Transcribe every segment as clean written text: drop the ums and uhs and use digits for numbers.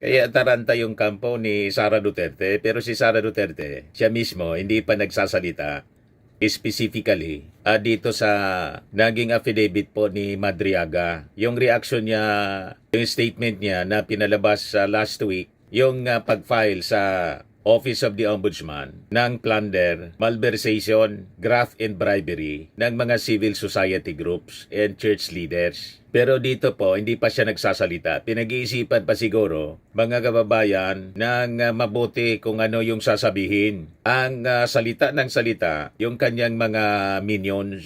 Kaya taranta yung kampo ni Sara Duterte, pero si Sara Duterte, siya mismo, hindi pa nagsasalita specifically dito sa naging affidavit po ni Madriaga. Yung reaction niya, yung statement niya na pinalabas last week, yung pag-file sa Office of the Ombudsman ng plunder, malversation, graft and bribery ng mga civil society groups and church leaders. Pero dito po, hindi pa siya nagsasalita. Pinag-iisipan pa siguro, mga kababayan, ng mabuti kung ano yung sasabihin. Ang salita ng salita, yung kanyang mga minions,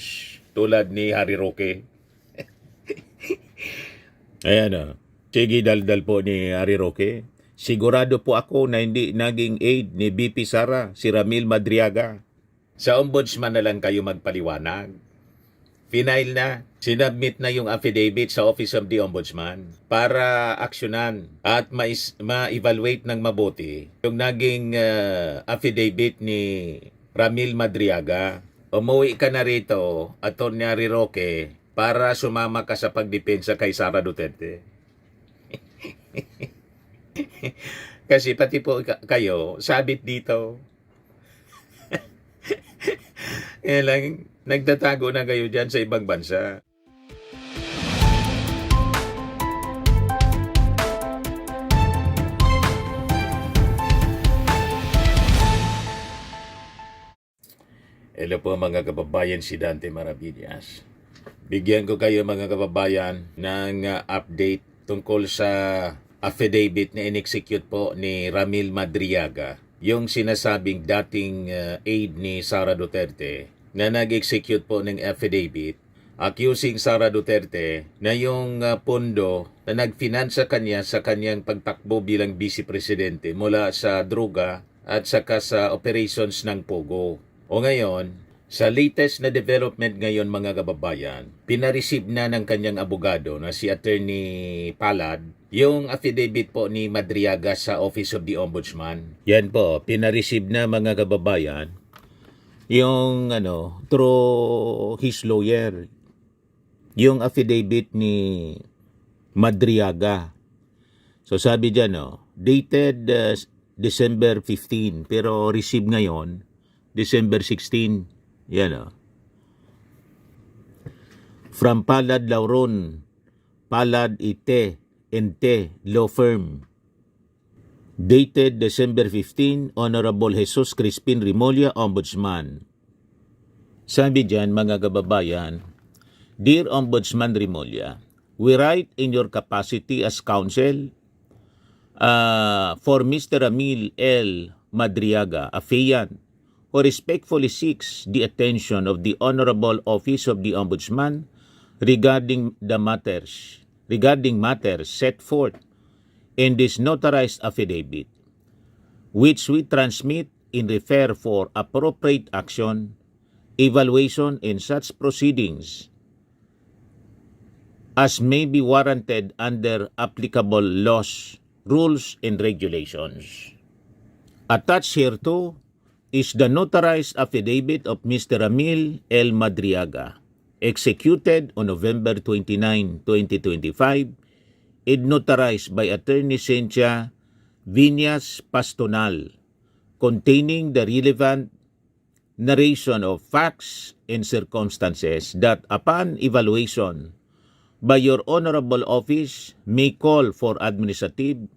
tulad ni Harry Roque. Ayan o. Sige, daldal po ni Harry Roque. Sigurado po ako na hindi naging aid ni BP Sara, si Ramil Madriaga. Sa ombudsman na lang kayo magpaliwanag. Final na, sinubmit na yung affidavit sa Office of the Ombudsman para aksyonan at ma-evaluate ng mabuti yung naging affidavit ni Ramil Madriaga. Umuwi ka na rito, Atty. Harry Roque, para sumama ka sa pagdepensa kay Sara Duterte. Kasi pati po kayo, sabit dito. Kaya lang, nagtatago na kayo dyan sa ibang bansa. Hello po mga kababayan, si Dante Maravillas. Bigyan ko kayo mga kababayan ng update tungkol sa affidavit na in-execute po ni Ramil Madriaga, yung sinasabing dating aide ni Sara Duterte na nag-execute po ng affidavit accusing Sara Duterte na yung pondo na nagfinansa kanya sa kanyang pagtakbo bilang vice presidente mula sa droga at saka sa operations ng Pogo. O ngayon, sa latest na development ngayon mga kababayan, pinareceive na ng kanyang abogado na si Attorney Palad yung affidavit po ni Madriaga sa Office of the Ombudsman. Yan po, pinareceive na mga kababayan yung through his lawyer, yung affidavit ni Madriaga. So sabi dyan, dated December 15, pero receive ngayon, December 16. Yan From Palad Lauron, Palad Ite, Ente, Law Firm. Dated December 15, Honorable Jesus Crispin Remulla, Ombudsman. Sabi dyan, mga kababayan, Dear Ombudsman Remulla, we write in your capacity as counsel for Mr. Ramil L. Madriaga, affiant, who respectfully seeks the attention of the Honorable Office of the Ombudsman regarding matters set forth in this notarized affidavit, which we transmit and refer for appropriate action, evaluation in such proceedings as may be warranted under applicable laws, rules, and regulations. Attached hereto is the notarized affidavit of Mr. Ramil L. Madriaga, executed on November 29, 2025, and notarized by Attorney Cynthia Viñas Pastonal, containing the relevant narration of facts and circumstances that upon evaluation by your honorable office may call for administrative,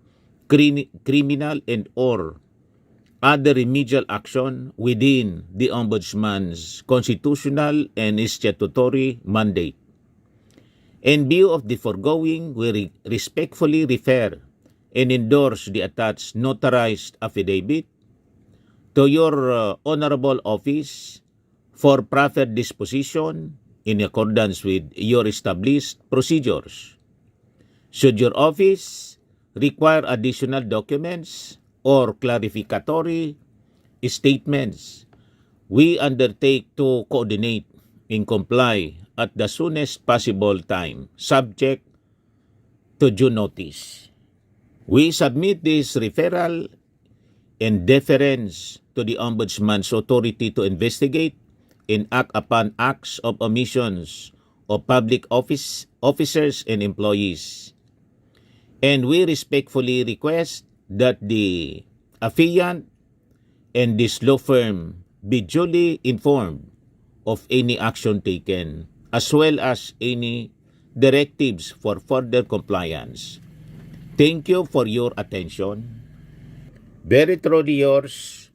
criminal, and or other remedial action within the Ombudsman's constitutional and statutory mandate. In view of the foregoing, we respectfully refer and endorse the attached notarized affidavit to your honorable office for proper disposition in accordance with your established procedures. Should your office require additional documents or clarificatory statements, we undertake to coordinate and comply at the soonest possible time, subject to due notice. We submit this referral in deference to the Ombudsman's authority to investigate and act upon acts of omissions of public officers and employees. And we respectfully request that the affiant and this law firm be duly informed of any action taken as well as any directives for further compliance. Thank you for your attention. Very truly yours,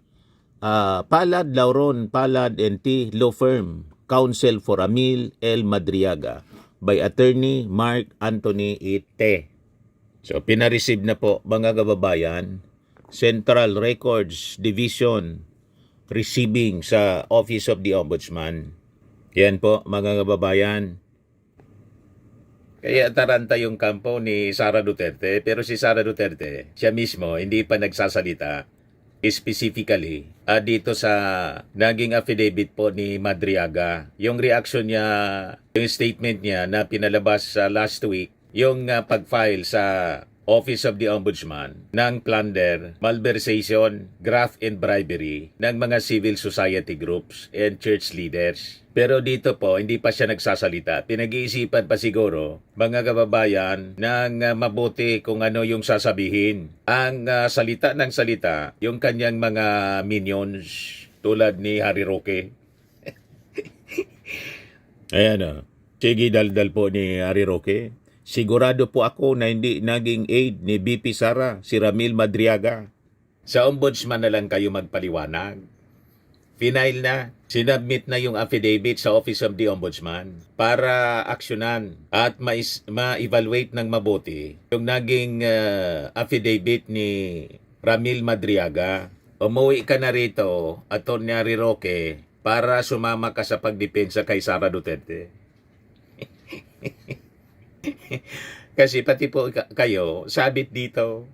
Palad Lauron Palad T. Law Firm, Counsel for Amil L. Madriaga by Attorney Mark Anthony Ite. So, pinareceive na po mga kababayan, Central Records Division receiving sa Office of the Ombudsman. Yan po mga kababayan. Kaya taranta yung kampo ni Sara Duterte, pero si Sara Duterte, siya mismo hindi pa nagsasalita specifically dito sa naging affidavit po ni Madriaga. Yung reaction niya, yung statement niya na pinalabas last week, yung pag-file sa Office of the Ombudsman ng plunder, malversation, graft and bribery ng mga civil society groups and church leaders. Pero dito po, hindi pa siya nagsasalita. Pinag-iisipan pa siguro, mga kababayan, ng mabuti kung ano yung sasabihin. Ang salita ng salita, yung kanyang mga minions, tulad ni Harry Roque. Ayan o. Sige, daldal po ni Harry Roque. Sigurado po ako na hindi naging aid ni BP Sara, si Ramil Madriaga. Sa ombudsman na lang kayo magpaliwanag. Final na, sinubmit na yung affidavit sa Office of the Ombudsman para aksyonan at ma-evaluate ng mabuti yung naging affidavit ni Ramil Madriaga. Umuwi ka na rito, Atty. Harry Roque, para sumama ka sa pagdepensa kay Sara Duterte. Kasi pati po kayo, sabit dito.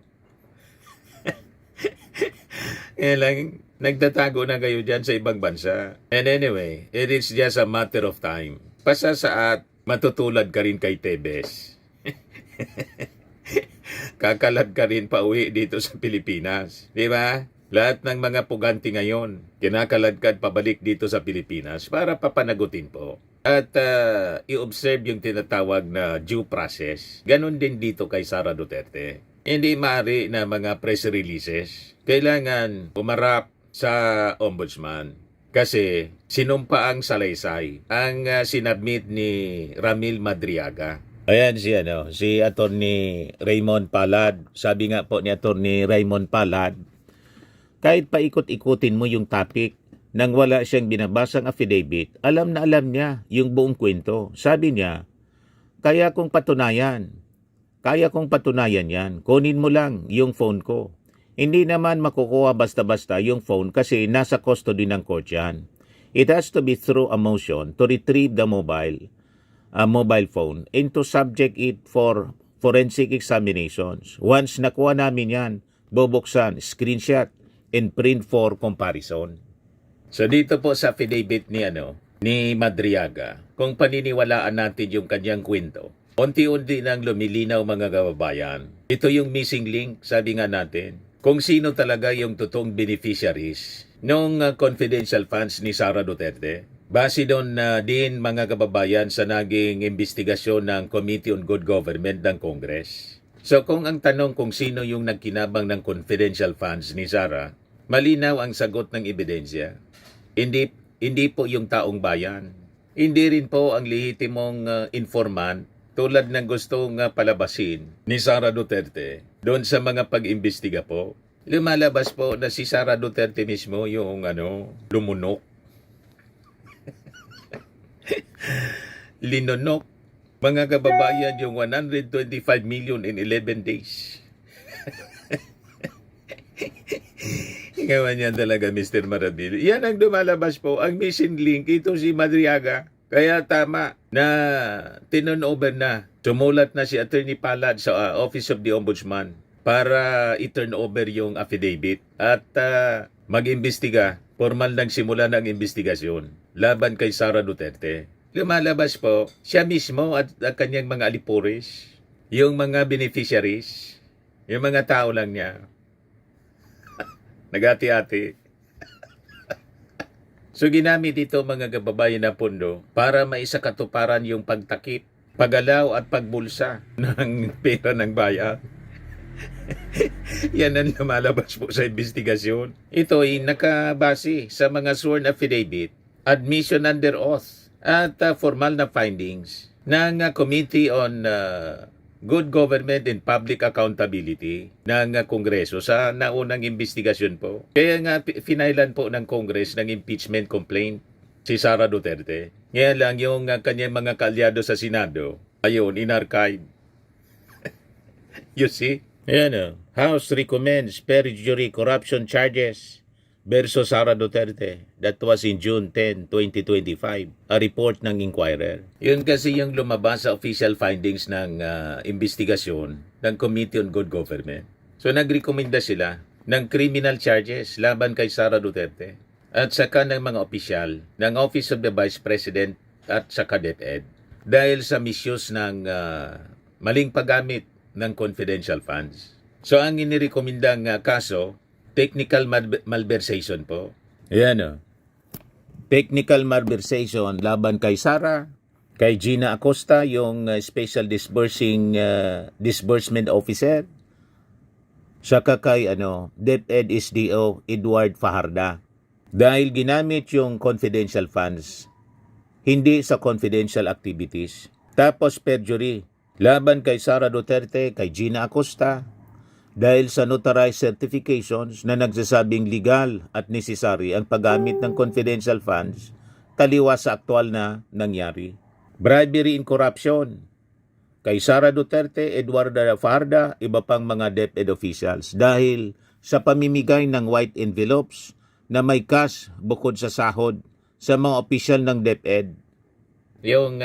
Kaya lang, nagtatago na kayo dyan sa ibang bansa. And anyway, it is just a matter of time. Pasasaat, matutulad ka rin kay Tebes. Kakalad ka rin pa uwi dito sa Pilipinas. Di ba? Lahat ng mga puganti ngayon, kinakaladkad pabalik dito sa Pilipinas para papanagutin po. At i-observe yung tinatawag na due process. Ganon din dito kay Sara Duterte. Hindi maaari na mga press releases. Kailangan pumarap sa ombudsman. Kasi sinumpa ang salaysay ang sinabmit ni Ramil Madriaga. Ayan si Attorney Raymond Palad. Sabi nga po ni Attorney Raymond Palad, kahit paikot-ikutin mo yung topic nang wala siyang binabasang affidavit, alam na alam niya yung buong kwento. Sabi niya, kaya kong patunayan yan. Kunin mo lang yung phone ko. Hindi naman makukuha basta-basta yung phone kasi nasa custody ng court yan. It has to be through a motion to retrieve the mobile phone and to subject it for forensic examinations. Once nakuha namin yan, bubuksan, screenshot, and print for comparison. So dito po sa affidavit ni Madriaga, kung paniniwalaan natin yung kanyang kwento, unti-unti nang lumilinaw mga kababayan. Ito yung missing link, sabi nga natin, kung sino talaga yung totoong beneficiaries ng confidential funds ni Sara Duterte. Base doon na din mga kababayan sa naging investigasyon ng Committee on Good Government ng Congress. So kung ang tanong kung sino yung nagkinabang ng confidential funds ni Sara, malinaw ang sagot ng ebidensya. Hindi po yung taong bayan. Hindi rin po ang lehitimong informant tulad ng gustong palabasin ni Sara Duterte doon sa mga pag-imbestiga po. Lumalabas po na si Sara Duterte mismo yung lumunok. Linunok. Mga kababayan, yung 125 million in 11 days. Ngayon yan talaga, Mr. Marabil. Yan ang lumalabas po. Ang missing link, ito si Madriaga. Kaya tama na tinon-over na. Sumulat na si Attorney Palad sa Office of the Ombudsman para i-turn over yung affidavit at mag-imbestiga. Formal nang simula ng investigasyon laban kay Sara Duterte. Lumalabas po, siya mismo at kanyang mga alipuris, yung mga beneficiaries, yung mga tao lang niya. Nagati-ati. So ginamit ito mga kababayan na pundo para maisakatuparan yung pagtakip, paggalaw at pagbulsa ng pera ng bayan. Yan ang lumalabas po sa investigasyon. Ito ay nakabase sa mga sworn affidavit, admission under oath, at formal na findings ng Committee on Good Government and Public Accountability ng Kongreso sa naunang investigasyon po. Kaya nga finailan po ng Congress ng impeachment complaint si Sara Duterte. Ngayon lang yung kanyang mga kaalyado sa Senado, ayun, in-archive. You see? Ayan, House recommends perjury corruption charges versus Sara Duterte. That was in June 10, 2025. A report ng Inquirer. Yun kasi yung lumabas sa official findings ng investigasyon ng Committee on Good Government. So nagrekomenda sila ng criminal charges laban kay Sara Duterte at saka ng mga opisyal ng Office of the Vice President at saka DepEd dahil sa misuse ng maling paggamit ng confidential funds. So ang inirekomendang kaso, technical malversation po. Ayan Technical malversation laban kay Sara, kay Gina Acosta, yung Special Disbursement Officer, saka kay DepEd SDO Edward Fajarda. Dahil ginamit yung confidential funds, hindi sa confidential activities. Tapos perjury laban kay Sara Duterte, kay Gina Acosta, dahil sa notarized certifications na nagsasabing legal at necessary ang paggamit ng confidential funds taliwas sa aktual na nangyari. Bribery and corruption kay Sara Duterte, Edward Fajarda, iba pang mga DepEd officials dahil sa pamimigay ng white envelopes na may cash bukod sa sahod sa mga opisyal ng DepEd. Yung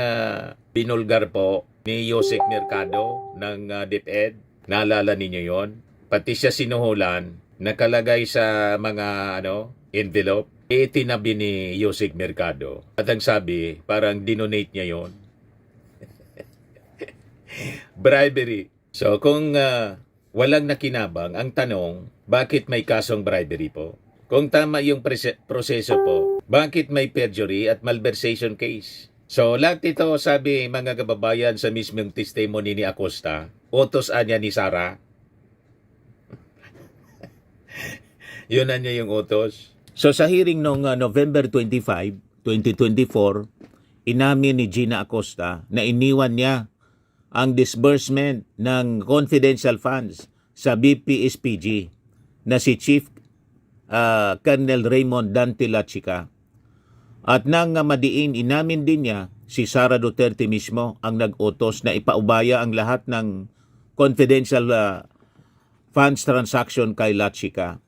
binulgar po ni Yosek Mercado ng DepEd, naalala ninyo yon? Pati siya sinuhulan, nakalagay sa mga envelope, itinabi ni Yosek Mercado. At ang sabi, parang dinonate niya yon. Bribery. So kung walang nakinabang, ang tanong, bakit may kasong bribery po? Kung tama yung proseso po, bakit may perjury at malversation case? So, lahat ito, sabi mga kababayan sa mismong testimony ni Acosta, utos anya ni Sara. Yun na niya yung utos. So, sa hearing noong November 25, 2024, inamin ni Gina Acosta na iniwan niya ang disbursement ng confidential funds sa BPSPG na si Chief Colonel Raymond Dante Lachica. At nang madiin, inamin din niya si Sara Duterte mismo ang nag-utos na ipaubaya ang lahat ng confidential funds transaction kay Lachica.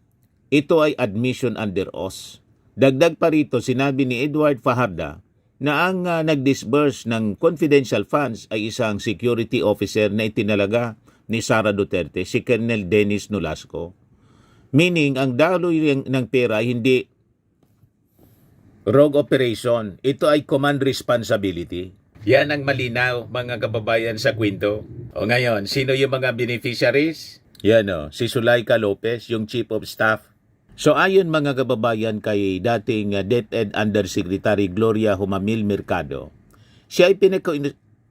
Ito ay admission under oath. Dagdag pa rito, sinabi ni Edward Fajarda na ang nag-disburse ng confidential funds ay isang security officer na itinalaga ni Sara Duterte, si Colonel Dennis Nolasco. Meaning, ang daloy ng pera hindi rogue operation. Ito ay command responsibility. Yan ang malinaw, mga kababayan, sa kwento. O ngayon, sino yung mga beneficiaries? Yan si Zulaika Lopez, yung Chief of Staff. So ayon mga kababayan kay dating DepEd Undersecretary Gloria Humamil Mercado, siya ay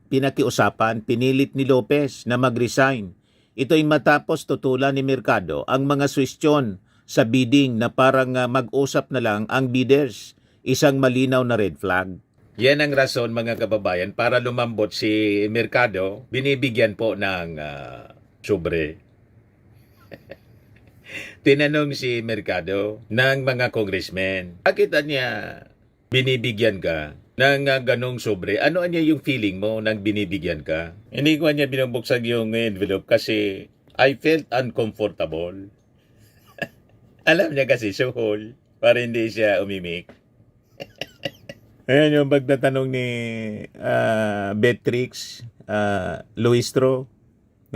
pinakiusapan, pinilit ni Lopez na mag-resign. Ito ay matapos tutulan ni Mercado ang mga suwestyon sa bidding na parang mag-usap na lang ang bidders. Isang malinaw na red flag. Yan ang rason mga kababayan para lumambot si Mercado, binibigyan po ng sobre. Tinanong si Mercado ng mga congressmen, bakit niya binibigyan ka ng ganong sobre? Ano niya yung feeling mo nang binibigyan ka? Hindi ko niya binubuksan yung envelope kasi I felt uncomfortable. Alam niya kasi suhol para hindi siya umimik. Ayan yung pagtatanong ni Beatrix Luistro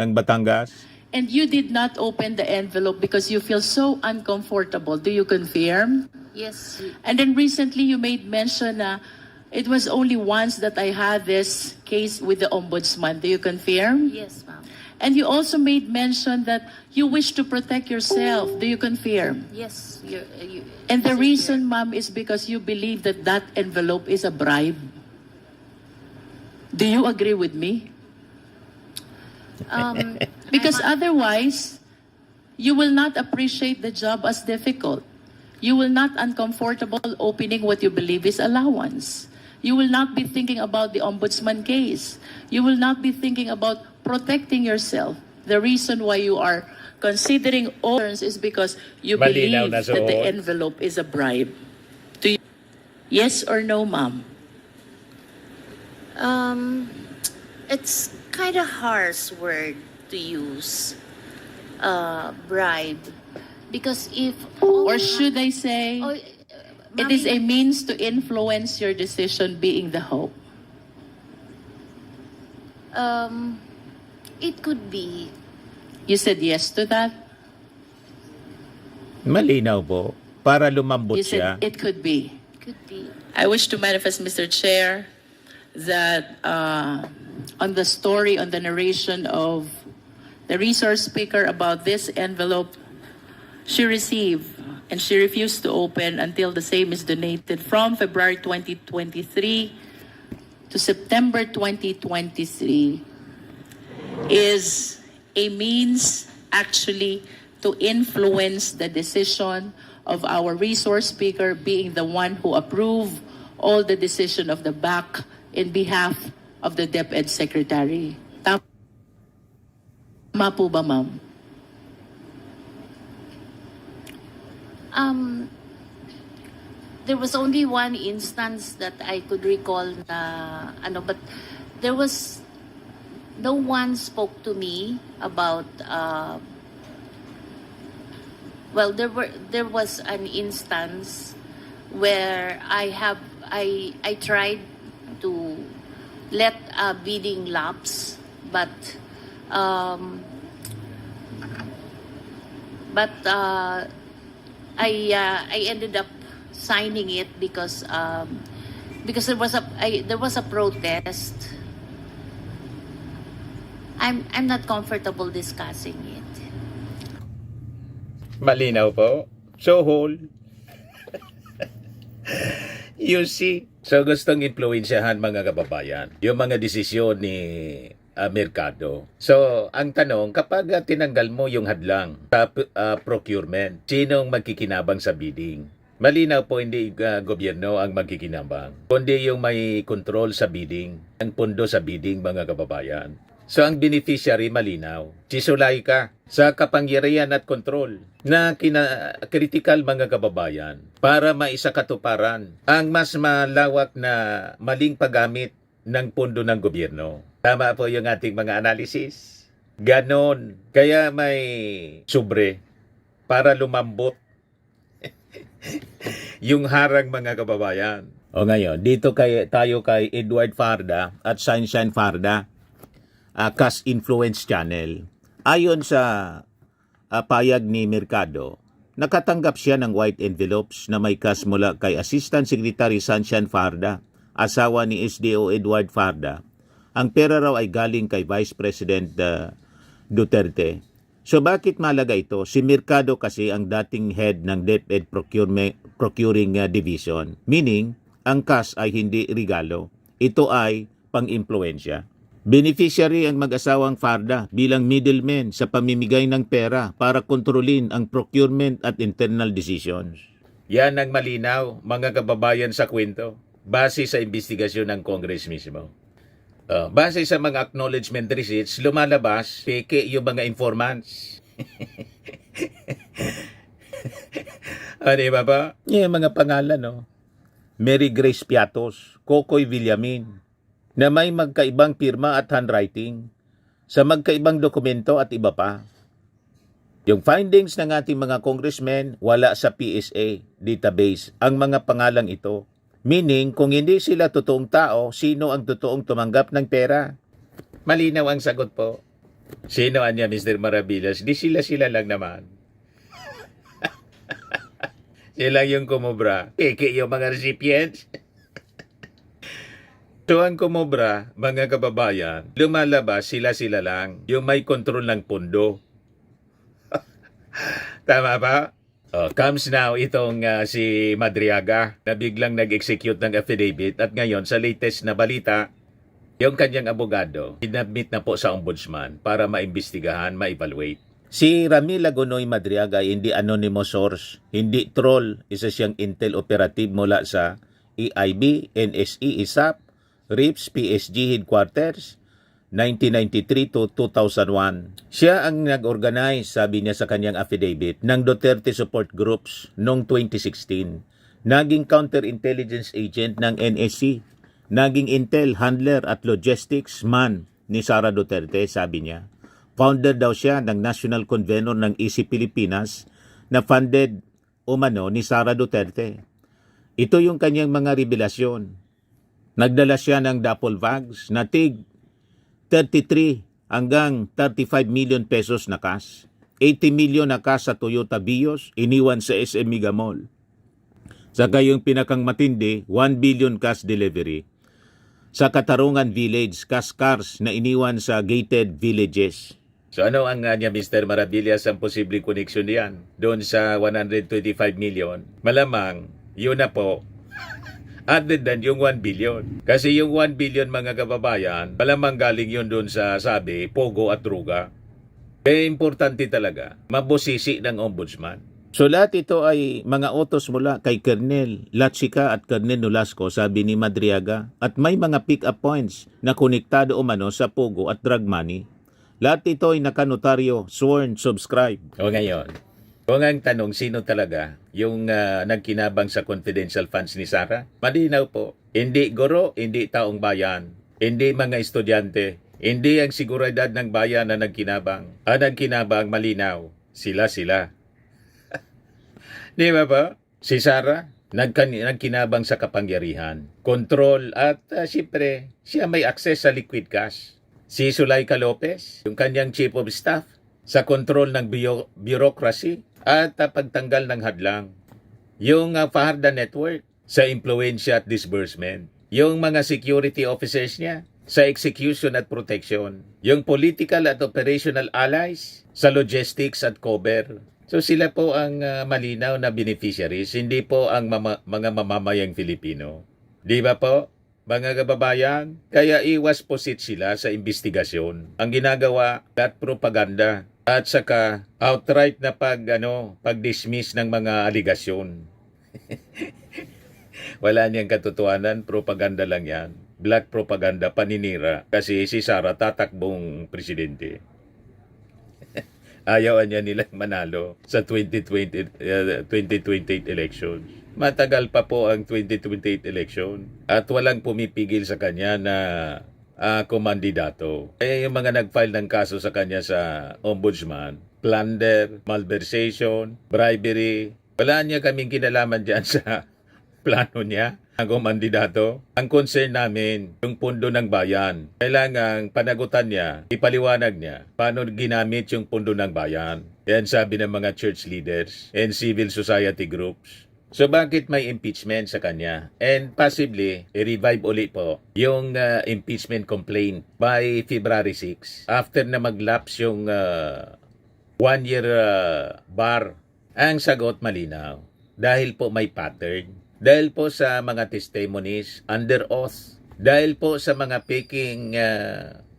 ng Batangas. And you did not open the envelope because you feel so uncomfortable. Do you confirm? Yes. And then recently you made mention na it was only once that I had this case with the ombudsman. Do you confirm? Yes, ma'am. And you also made mention that you wish to protect yourself. Do you confirm? Yes. And the reason, ma'am, is because you believe that that envelope is a bribe. Do you agree with me? Because otherwise, you will not appreciate the job as difficult. You will not uncomfortable opening what you believe is allowance. You will not be thinking about the ombudsman case. You will not be thinking about protecting yourself. The reason why you are considering all terms is because you Malinaw believe na that the suot. envelope is a bribe. Do you, yes or no, ma'am? It's kind of harsh word to use, bribe, because if Or should I say, oh, it is a Mami, means to influence your decision being the hope? it could be. You said yes to that? Malinaw po. Para lumambot You siya. said it could be. Could be. I wish to manifest, Mr. Chair, that on the story, on the narration of the resource speaker about this envelope she received and she refused to open until the same is donated from February 2023 to September 2023 is a means actually to influence the decision of our resource speaker being the one who approved all the decision of the BAC in behalf of the DepEd Secretary. Tama po ba, ma'am? There was only one instance that I could recall na but there was no one spoke to me about there was an instance where I tried to let a bidding lapse, but I ended up signing it because there was a protest. I'm not comfortable discussing it. Malinaw po. So whole. You see. So gustong influensyahan mga kababayan yung mga desisyon ni Mercado. So ang tanong, kapag tinanggal mo yung hadlang sa procurement, sinong magkikinabang sa bidding? Malinaw po, hindi gobyerno ang magkikinabang, kundi yung may control sa bidding, ang pondo sa bidding mga kababayan. So ang beneficiary malinaw, si Zulaika sa kapangyarihan at kontrol na critical mga kababayan para maisakatuparan ang mas malawak na maling paggamit ng pondo ng gobyerno. Tama po yung ating mga analysis. Ganon. Kaya may sobre para lumambot yung harang mga kababayan. O ngayon, dito tayo kay Edward Farda at Sunshine Farda. Cash Influence Channel. Ayon sa payag ni Mercado, nakatanggap siya ng white envelopes na may cash mula kay Assistant Secretary Sunshine Farda, asawa ni SDO Edward Farda. Ang pera raw ay galing kay Vice President Duterte. So bakit malaga ito? Si Mercado kasi ang dating head ng DepEd Procuring Division. Meaning, ang cash ay hindi regalo. Ito ay pang-impluensya. Beneficiary ang mag-asawang Farda bilang middleman sa pamimigay ng pera para kontrolin ang procurement at internal decisions. Yan ang malinaw, mga kababayan sa kwento, base sa investigasyon ng Congress mismo. Base sa mga acknowledgement receipts, lumalabas, peke yung mga informants. Di ba ba? Yung mga pangalan, no? Mary Grace Piatos, Kokoy Villamin, na may magkaibang pirma at handwriting sa magkaibang dokumento at iba pa. Yung findings ng ating mga congressmen wala sa PSA database ang mga pangalang ito. Meaning, kung hindi sila totoong tao, sino ang totoong tumanggap ng pera? Malinaw ang sagot po. Sino anya, Mr. Maravillas? Di sila lang naman. Sila yung kumubra. Peke yung mga recipients. So ang kumobra, mga kababayan, lumalabas sila lang, yung may kontrol ng pondo. Tama ba? Comes now itong si Madriaga na biglang nag-execute ng affidavit at ngayon sa latest na balita, yung kanyang abogado, inadmit na po sa ombudsman para maimbestigahan, ma-evaluate. Si Ramil Lagunoy Madriaga ay hindi anonymous source, hindi troll, isa siyang intel operative mula sa EIB, NSE, ISAP, RIPS, PSG Headquarters, 1993 to 2001. Siya ang nag-organize, sabi niya sa kanyang affidavit, ng Duterte support groups noong 2016. Naging counterintelligence agent ng NSC. Naging intel handler at logistics man ni Sara Duterte, sabi niya. Founder daw siya ng National Convenor ng EC Pilipinas na funded umano ni Sara Duterte. Ito yung kanyang mga revelasyon. Nagdala siya ng duffel bags na tig 33 hanggang 35 million pesos na cash. 80 million na cash sa Toyota Vios, iniwan sa SM Mega Mall. Saka yung pinakang matindi, 1 billion cash delivery sa Katarungan Village, cash cars na iniwan sa gated villages. So ano ang niya Mr. Maravillas ang posibleng koneksyon niyan doon sa 125 million? Malamang yun na po other than yung 1 billion. Kasi yung 1 billion mga kababayan, malamang galing yun doon sa sabi, Pogo at Ruga. Kaya importante talaga, mabusisi ng ombudsman. So lahat ito ay mga utos mula kay Colonel Latsika at Colonel Nolasco, sabi ni Madriaga, at may mga pick-up points na konektado umano sa Pogo at drug money. Lahat ito ay nakanotaryo, sworn, subscribe. O ngayon, kung ang tanong sino talaga yung nagkinabang sa confidential funds ni Sara, malinaw po. Hindi guro, hindi taong bayan, hindi mga estudyante, hindi ang seguridad ng bayan na nagkinabang. Ang nagkinabang, malinaw, sila. Di ba po? Si Sara, nagkinabang sa kapangyarihan, control at siyempre, siya may access sa liquid cash. Si Zuleika Lopez, yung kanyang chief of staff, sa control ng bureaucracy at pagtanggal ng hadlang. Yung Fajarda Network, sa impluensya at disbursement. Yung mga security officers niya, sa execution at protection. Yung political at operational allies, sa logistics at cover. So sila po ang malinaw na beneficiaries, hindi po ang mga mamamayang Filipino. Di ba po? Mga kababayan, kaya iwas posit sila sa investigasyon. Ang ginagawa at propaganda at saka outright na pag-dismiss ng mga aligasyon. Wala niyang katotohanan, propaganda lang yan. Black propaganda, paninira. Kasi si Sara tatakbong presidente. Ayaw niya nilang manalo sa 2028 elections. Matagal pa po ang 2028 election at walang pumipigil sa kanya na kumandidato. Yung mga nag-file ng kaso sa kanya sa ombudsman, plunder, malversation, bribery, wala niya kaming kinalaman dyan sa plano niya ang kumandidato. Ang concern namin, yung pundo ng bayan. Kailangang panagutan niya, ipaliwanag niya paano ginamit yung pundo ng bayan. Yan sabi ng mga church leaders and civil society groups. So bakit may impeachment sa kanya? And possibly, i-revive ulit po yung impeachment complaint by February 6 after na mag-lapse yung 1-year bar. Ang sagot malinaw. Dahil po may pattern. Dahil po sa mga testimonies under oath. Dahil po sa mga faking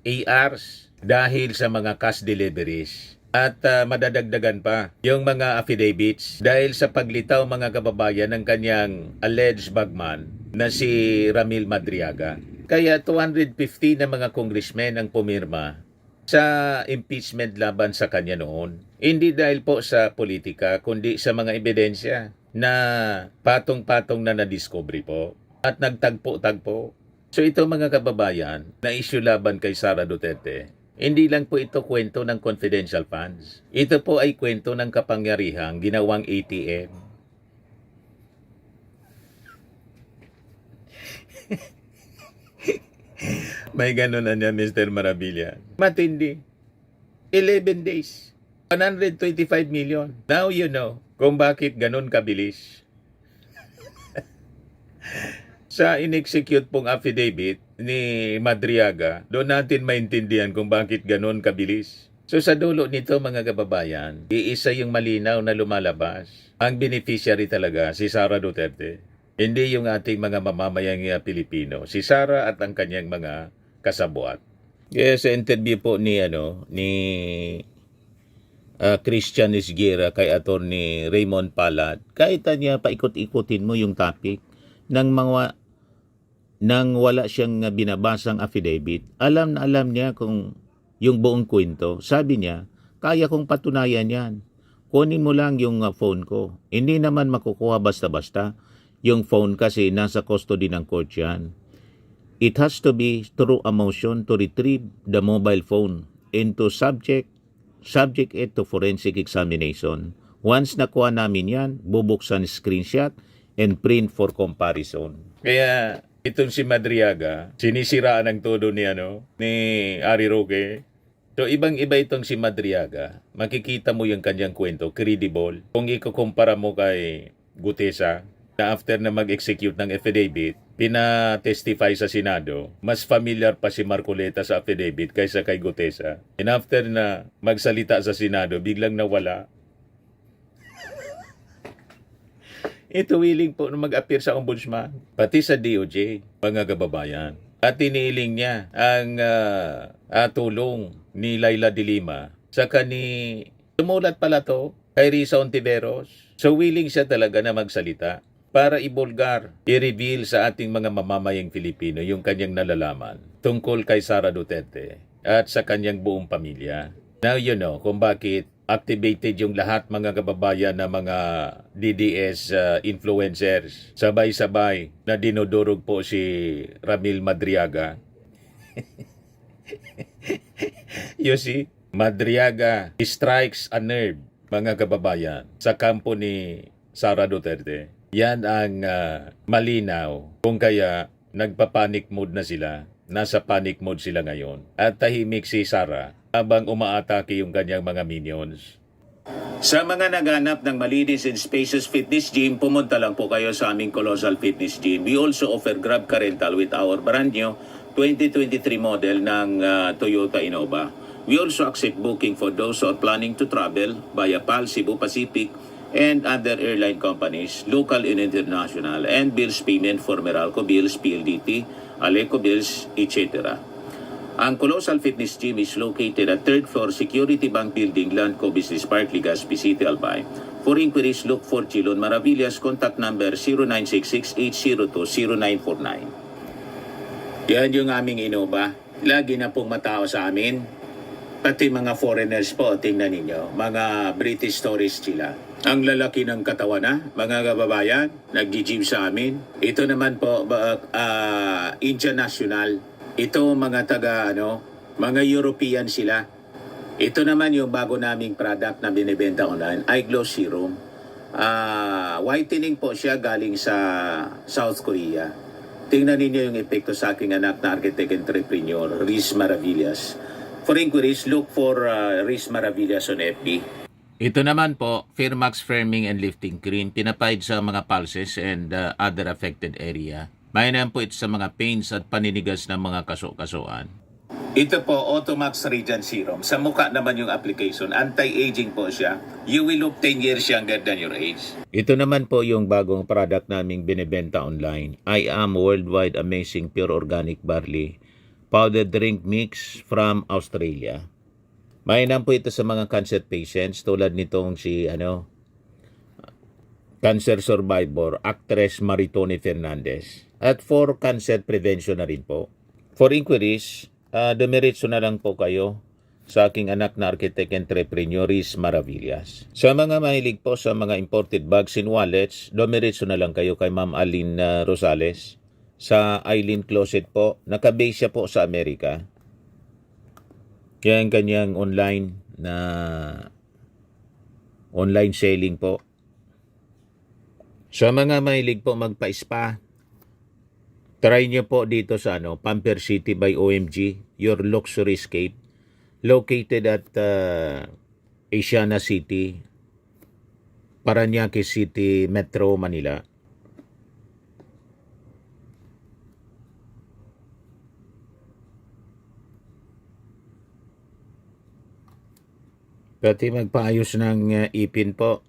ARs. Dahil sa mga cash deliveries. At madadagdagan pa yung mga affidavits dahil sa paglitaw mga kababayan ng kanyang alleged bagman na si Ramil Madriaga. Kaya 250 na mga congressmen ang pumirma sa impeachment laban sa kanya noon. Hindi dahil po sa politika kundi sa mga ebidensya na patong-patong na nadiscovery po at nagtagpo-tagpo. So ito mga kababayan na issue laban kay Sara Duterte. Hindi lang po ito kwento ng confidential funds. Ito po ay kwento ng kapangyarihang ginawang ATM. May ganun na niya, Mr. Maravilla. Matindi. 11 days. 125 million. Now you know kung bakit ganun kabilis. Sa in-execute pong affidavit ni Madriaga, doon natin maintindihan kung bakit ganun kabilis. So sa dulo nito mga kababayan, iisa yung malinaw na lumalabas. Ang beneficiary talaga si Sara Duterte. Hindi yung ating mga mamamayang Pilipino. Si Sara at ang kanyang mga kasabuat. Kaya sa interview po ni Christian Isguera kay Attorney Raymond Palad, kahit niya paikot-ikutin mo yung topic nang wala siyang binabasang affidavit, alam na alam niya kung yung buong kwento. Sabi niya, kaya kong patunayan yan. Kunin mo lang yung phone ko. Hindi naman makukuha basta-basta. Yung phone kasi nasa custody ng court yan. It has to be through a motion to retrieve the mobile phone and to subject it to forensic examination. Once nakuha namin yan, bubuksan screenshot and print for comparison. Kaya itong si Madriaga, sinisiraan ng todo ni Ari Roque. So ibang-iba itong si Madriaga. Makikita mo yung kanyang kwento, credible. Kung ikukumpara mo kay Gutesa, na after na mag-execute ng affidavit, pina-testify sa Senado, mas familiar pa si Marcoleta sa affidavit kaysa kay Gutesa. And after na magsalita sa Senado, biglang nawala. Ito willing po na mag-appear sa ombudsman, pati sa DOJ, mga kababayan. At tiniling niya ang tulong ni Laila de Lima. Saka tumulat pala to kay Risa Ontiveros. So willing siya talaga na magsalita para ibulgar, i-reveal sa ating mga mamamayang Filipino yung kanyang nalalaman tungkol kay Sara Duterte at sa kanyang buong pamilya. Now you know kung bakit activated yung lahat mga kababayan na mga DDS influencers. Sabay-sabay na dinudurog po si Ramil Madriaga. You see, Madriaga strikes a nerve, mga kababayan, sa kampo ni Sara Duterte. Yan ang malinaw kung kaya nagpa-panic mode na sila. Nasa panic mode sila ngayon. At tahimik si Sara habang umaatake yung kanyang mga minions. Sa mga naghanap ng malinis and spacious fitness gym, pumunta lang po kayo sa aming Colossal Fitness Gym. We also offer Grab Car Rental with our brand new 2023 model ng Toyota Innova. We also accept booking for those who are planning to travel via PAL, Cebu Pacific, and other airline companies, local and international, and bills payment for Meralco Bills, PLDT, Aleco Bills, etc. Ang Colossal Fitness Gym is located at 3rd floor Security Bank Building, Landco Business Park, Legazpi City, Albay. For inquiries, look for Chilon Maravillas. Contact number 0966-802-0949. Yan yung aming Innova. Lagi na pong matao sa amin. Pati mga foreigners po, tingnan ninyo. Mga British tourists sila. Ang lalaki ng katawan na, mga kababayan, nag-gym sa amin. Ito naman po, Indian National. Ito mga mga European sila. Ito naman yung bago naming product na binibenta online, Eye Glow Serum. Whitening po siya galing sa South Korea. Tingnan ninyo yung epekto sa aking anak na architect entrepreneur, Riz Maravillas. For inquiries, look for Riz Maravillas on FB. Ito naman po, Firmax Firming and Lifting Cream, pinapahid sa mga pulses and other affected area. Mainam po ito sa mga pains at paninigas ng mga kaso-kasuan. Ito po, Automax Radiant Serum. Sa mukha naman yung application. Anti-aging po siya. You will look 10 years younger than your age. Ito naman po yung bagong product naming binibenta online. I Am Worldwide Amazing Pure Organic Barley Powder Drink Mix from Australia. Mainam po ito sa mga cancer patients tulad nitong si cancer survivor, actress Maritone Fernandez. At for cancer prevention na rin po. For inquiries, dumiretso na lang po kayo sa aking anak na architect entrepreneur, Riz Maravillas. Sa mga mahilig po sa mga imported bags and wallets, dumiretso na lang kayo kay Ma'am Aline Rosales sa Eileen Closet po. Nakabase siya po sa Amerika. Kaya ang kanyang online selling po. Sa mga mahilig po magpa-spa, try nyo po dito sa Pamper City by OMG, your luxury escape, located at Asiana City, Parañaque City, Metro Manila. Pati magpaayos ng ipin po.